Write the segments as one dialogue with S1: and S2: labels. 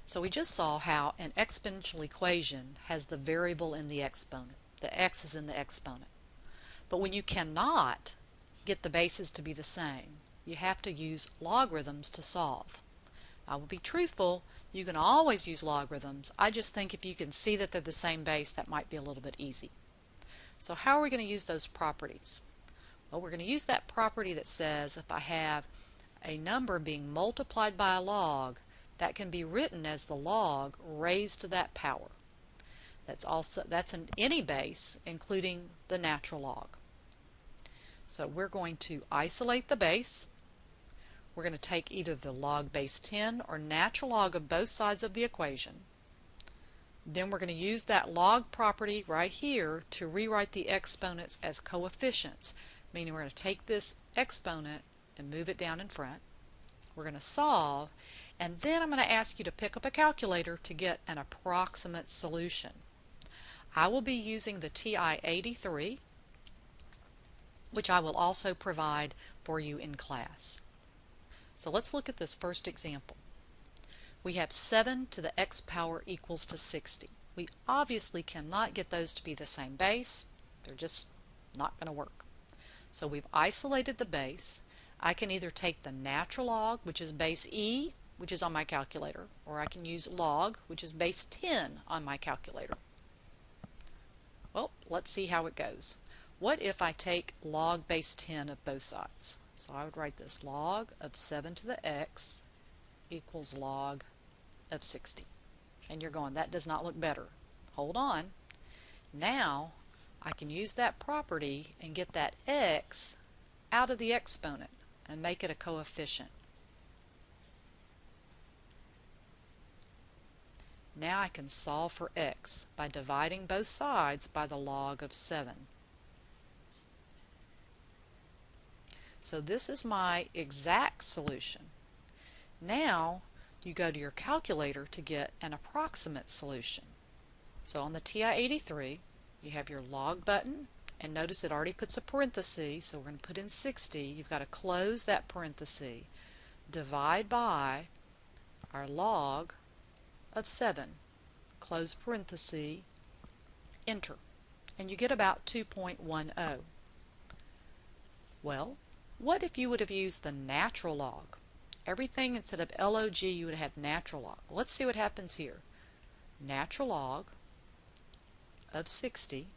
S1: So we just saw how an exponential equation has the variable in the exponent. The x is in the exponent. But when you cannot get the bases to be the same, you have to use logarithms to solve. I will be truthful, you can always use logarithms. I just think if you can see that they're the same base, that might be a little bit easy. So how are we going to use those properties? Well, we're going to use that property that says if I have a number being multiplied by a log, that can be written as the log raised to that power. That's in any base, including the natural log. So we're going to isolate the base. We're going to take either the log base 10 or natural log of both sides of the equation. Then we're going to use that log property right here to rewrite the exponents as coefficients, meaning we're going to take this exponent and move it down in front. We're going to solve, and then I'm going to ask you to pick up a calculator to get an approximate solution. I will be using the TI-83, which I will also provide for you in class. So let's look at this first example. We have 7 to the x power equals to 60. We obviously cannot get those to be the same base. They're just not going to work. So we've isolated the base. I can either take the natural log, which is base e, which is on my calculator, or I can use log, which is base 10 on my calculator. Well, let's see how it goes. What if I take log base 10 of both sides? So I would write this log of 7 to the x equals log of 60. And you're going, that does not look better. Hold on. Now I can use that property and get that x out of the exponent and make it a coefficient. Now I can solve for x by dividing both sides by the log of 7. So this is my exact solution. Now you go to your calculator to get an approximate solution. So on the TI-83, you have your log button, and notice it already puts a parenthesis, so we're going to put in 60. You've got to close that parenthesis, divide by our log of 7, close parenthesis, enter, and you get about 2.10. Well, what if you would have used the natural log? Everything instead of log you would have had natural log. Let's see what happens here. Natural log of 60,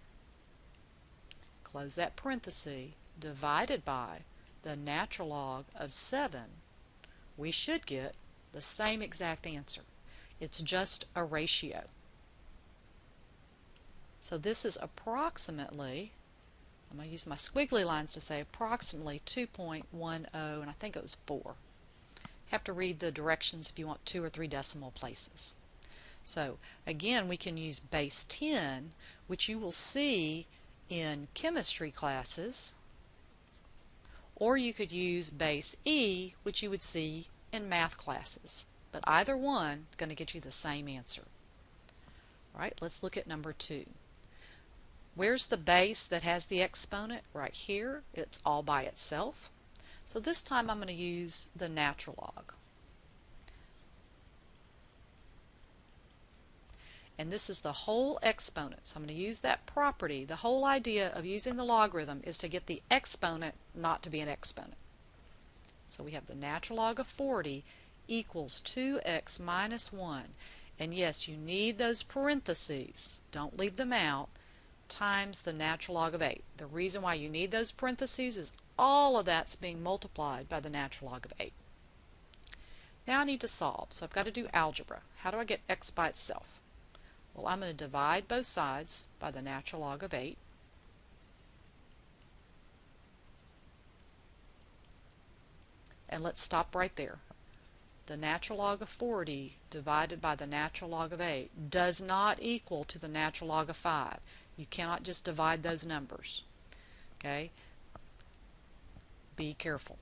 S1: close that parenthesis, divided by the natural log of 7, we should get the same exact answer. It's just a ratio. So this is approximately, I'm going to use my squiggly lines to say approximately 2.10, and I think it was 4. Have to read the directions if you want 2 or 3 decimal places. So again, we can use base 10, which you will see in chemistry classes, or you could use base e, which you would see in math classes. But either one is going to get you the same answer. All right, let's look at number 2. Where's the base that has the exponent? Right here. It's all by itself. So this time I'm going to use the natural log. And this is the whole exponent. So I'm going to use that property. The whole idea of using the logarithm is to get the exponent not to be an exponent. So we have the natural log of 40 equals 2x minus 1. And yes, you need those parentheses. Don't leave them out. Times the natural log of 8. The reason why you need those parentheses is all of that's being multiplied by the natural log of 8. Now I need to solve, so I've got to do algebra. How do I get x by itself? Well, I'm going to divide both sides by the natural log of 8. And let's stop right there. The natural log of 40 divided by the natural log of 8 does not equal to the natural log of 5. You cannot just divide those numbers. Okay? Be careful.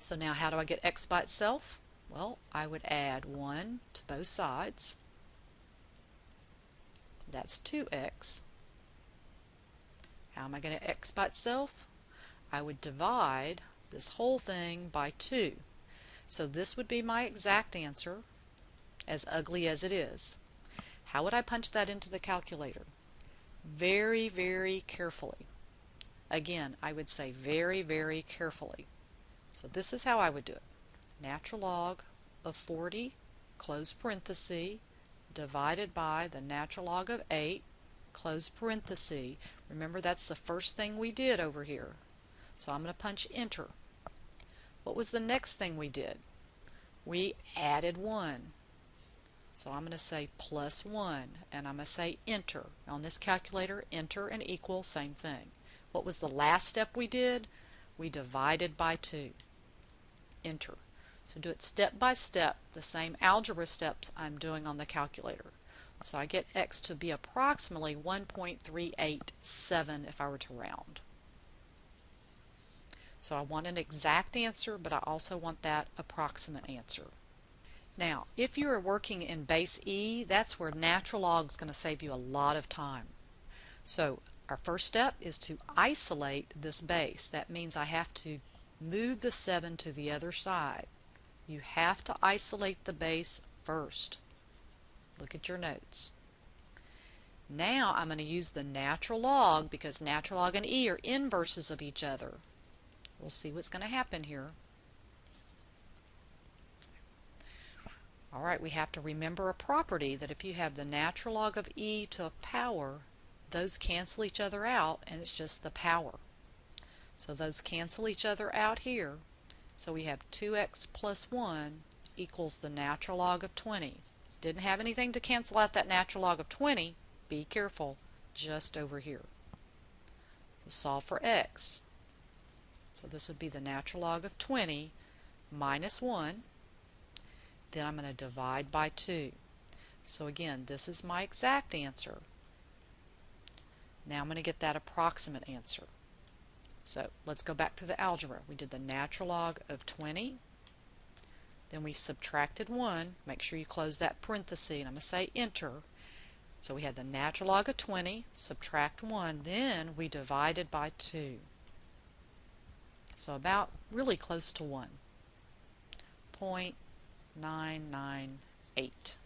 S1: So now how do I get x by itself? Well, I would add 1 to both sides. That's 2x. How am I going to get x by itself? I would divide this whole thing by 2. So this would be my exact answer. as ugly as it is. How would I punch that into the calculator? Very, very carefully. Again, I would say very, very carefully. So this is how I would do it. Natural log of 40, close parenthesis, divided by the natural log of 8, close parenthesis. Remember, that's the first thing we did over here. So I'm going to punch enter. What was the next thing we did? We added 1. So I'm going to say plus 1, and I'm going to say enter. On this calculator, enter and equal, same thing. What was the last step we did? We divided by 2. Enter. So do it step by step, the same algebra steps I'm doing on the calculator. So I get x to be approximately 1.387 if I were to round. So I want an exact answer, but I also want that approximate answer. Now, if you are working in base E, that's where natural log is going to save you a lot of time. So our first step is to isolate this base. That means I have to move the 7 to the other side. You have to isolate the base first. Look at your notes. Now I'm going to use the natural log because natural log and E are inverses of each other. We'll see what's going to happen here. Alright, we have to remember a property that if you have the natural log of E to a power, those cancel each other out and it's just the power. So those cancel each other out here. So we have 2x plus 1 equals the natural log of 20. Didn't have anything to cancel out that natural log of 20. Be careful, just over here. So solve for x. So this would be the natural log of 20 minus 1. Then I'm going to divide by 2. So again, this is my exact answer. Now I'm going to get that approximate answer. So let's go back to the algebra. We did the natural log of 20. Then we subtracted 1. Make sure you close that parenthesis. And I'm going to say enter. So we had the natural log of 20, subtract 1. Then we divided by 2. So about really close to 1. 0.998.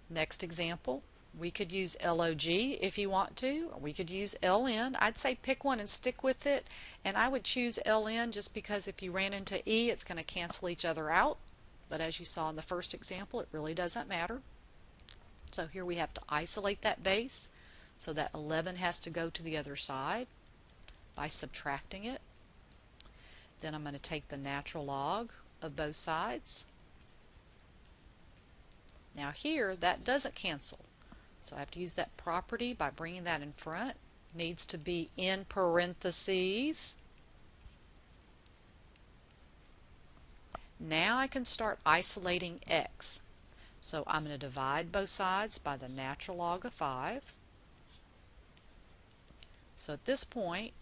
S1: Next example. We could use LOG if you want to, or we could use LN. I'd say pick one and stick with it, and I would choose LN just because if you ran into E, it's going to cancel each other out. But as you saw in the first example, it really doesn't matter. So here we have to isolate that base, so that 11 has to go to the other side by subtracting it. Then I'm going to take the natural log of both sides. Now here, that doesn't cancel. So I have to use that property by bringing that in front. Needs to be in parentheses. Now I can start isolating x. So I'm going to divide both sides by the natural log of 5. So at this point,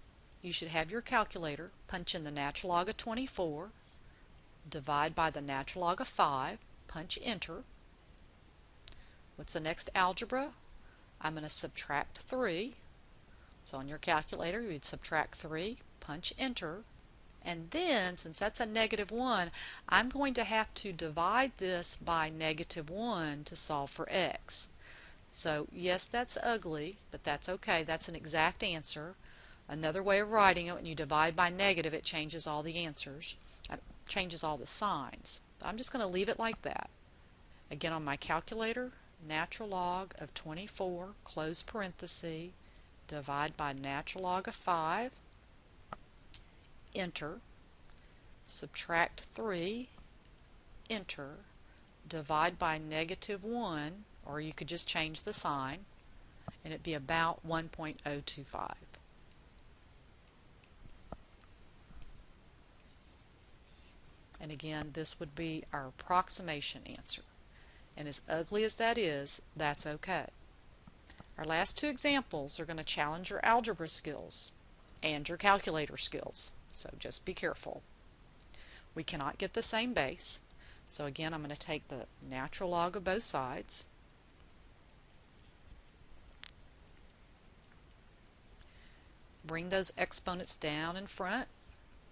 S1: you should have your calculator. Punch in the natural log of 24. Divide by the natural log of 5. Punch enter. What's the next algebra? I'm going to subtract 3. So on your calculator, you'd subtract 3, punch enter, and then, since that's a -1, I'm going to have to divide this by -1 to solve for x. So yes, that's ugly, but that's okay. That's an exact answer. Another way of writing it, when you divide by negative, it changes all the answers. It changes all the signs. But I'm just going to leave it like that. Again, on my calculator, natural log of 24, close parenthesis, divide by natural log of 5, enter, subtract 3, enter, divide by -1, or you could just change the sign, and it'd be about 1.025. And again, this would be our approximation answer. And as ugly as that is, that's okay. Our last two examples are going to challenge your algebra skills and your calculator skills, so just be careful. We cannot get the same base, so again I'm going to take the natural log of both sides, bring those exponents down in front.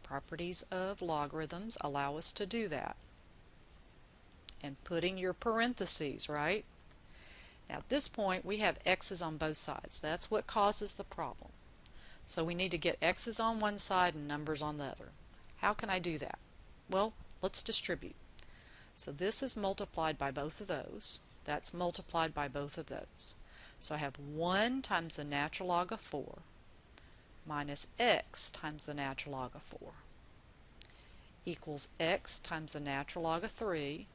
S1: Properties of logarithms allow us to do that. and putting your parentheses, right? Now at this point we have x's on both sides. That's what causes the problem. So we need to get x's on one side and numbers on the other. How can I do that? Well, let's distribute. So this is multiplied by both of those. That's multiplied by both of those. So I have 1 times the natural log of 4 minus x times the natural log of 4 equals x times the natural log of 3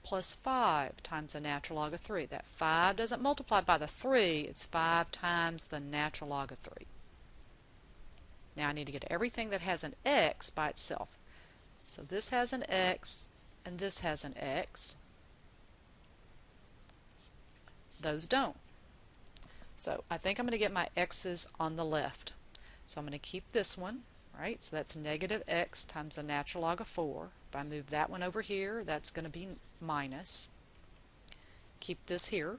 S1: plus 5 times the natural log of 3. That 5 doesn't multiply by the 3, it's 5 times the natural log of 3. Now I need to get everything that has an x by itself. So this has an x and this has an x. Those don't. So I think I'm going to get my x's on the left. So I'm going to keep this one, right? So that's negative x times the natural log of 4. If I move that one over here, that's going to be minus. Keep this here.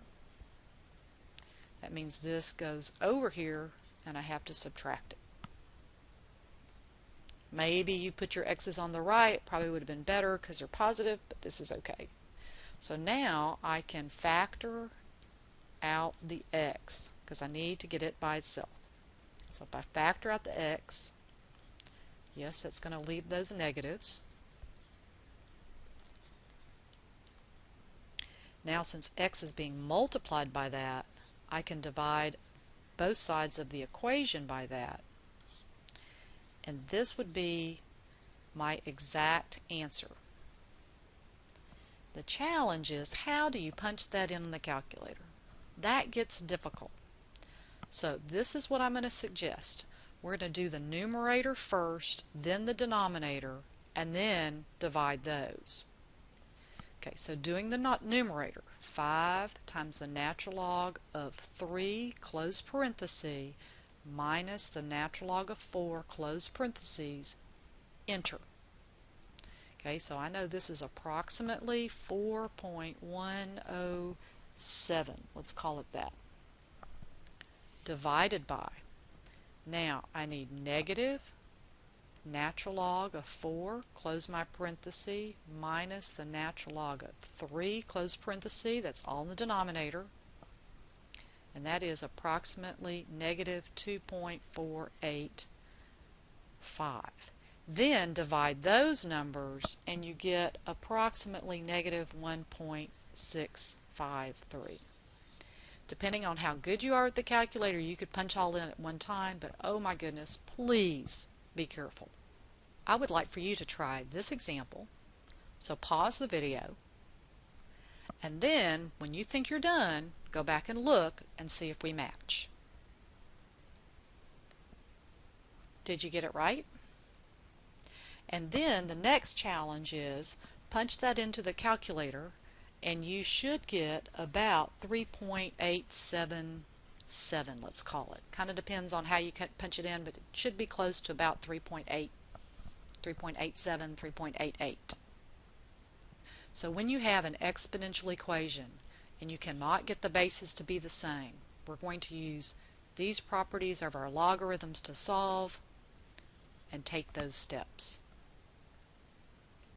S1: That means this goes over here and I have to subtract it. Maybe you put your x's on the right, probably would have been better because they're positive, but this is okay. So now I can factor out the x because I need to get it by itself. So if I factor out the x, yes, that's going to leave those negatives. Now since x is being multiplied by that, I can divide both sides of the equation by that. And this would be my exact answer. The challenge is, how do you punch that in the calculator? That gets difficult. So this is what I'm going to suggest. We're going to do the numerator first, then the denominator, and then divide those. Okay, so doing the numerator, 5 times the natural log of 3, close parenthesis, minus the natural log of 4, close parentheses, enter. Okay, so I know this is approximately 4.107, let's call it that, divided by, now I need negative natural log of 4, close my parenthesis, minus the natural log of 3, close parenthesis, that's all in the denominator, and that is approximately negative 2.485. Then divide those numbers and you get approximately negative 1.653. Depending on how good you are with the calculator, you could punch all in at one time, but oh my goodness, please be careful. I would like for you to try this example, so pause the video, and then when you think you're done, go back and look and see if we match. Did you get it right? And then the next challenge is punch that into the calculator and you should get about 3.877, let's call it. Kind of depends on how you punch it in, but it should be close to about 3.8, 3.87, 3.88. So when you have an exponential equation and you cannot get the bases to be the same, we're going to use these properties of our logarithms to solve and take those steps.